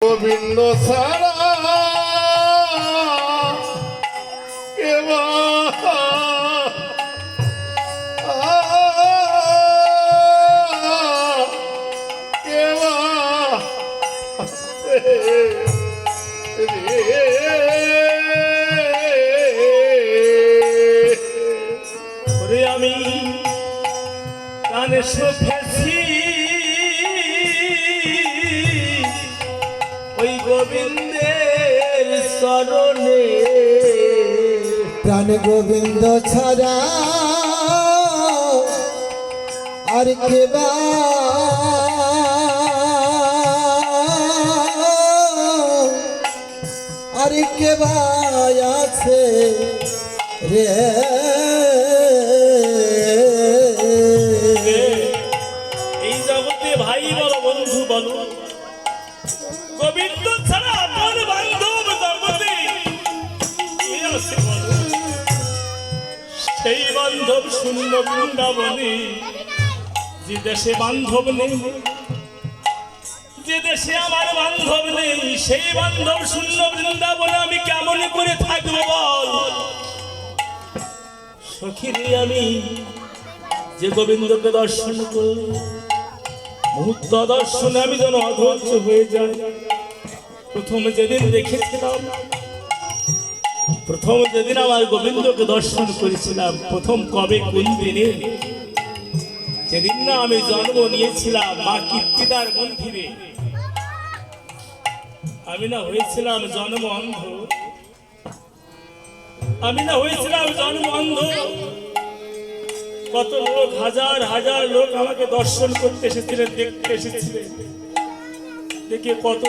গোবিন্দ ছাড়া কেবা কেবা ওরে আমি কানে শুনেছি ওই গোবিন্দের চরণে প্রাণ গোবিন্দ ছাড়া আর কেবা আর কেবা আছে রে এই জগতে ভাই বলো বন্ধু বলো গোবিন্দ ছাড়া আমার বান্ধব জগতে কে আছে বলো? সেই বান্ধব শূন্য বৃন্দাবনে যে দেশে বান্ধব নেই, যে দেশে আমার বান্ধব নেই, সেই বান্ধব শূন্য বৃন্দাবনে আমি কেমন করে থাকবো বল? সখীরে আমি যে গোবিন্দকে দর্শন করি, মুহূর্ত দর্শনে আমি যেন অধৈর্য হয়ে যাই। প্রথম যেদিন দেখেছিলাম, প্রথম যেদিন আমার গোবিন্দকে দর্শন করেছিলাম, প্রথম কবে কোন দিনে? যেদিন না আমি জন্ম নিয়েছিলাম মা কীর্তিদার মন্দিরে। আমি না হয়েছিলাম জন্ম অন্ধ, আমি না হয়েছিলাম জন্ম অন্ধ। কত লোক, হাজার হাজার লোক আমাকে দর্শন করতে এসেছিলেন, দেখতে এসেছিলেন, দেখে কত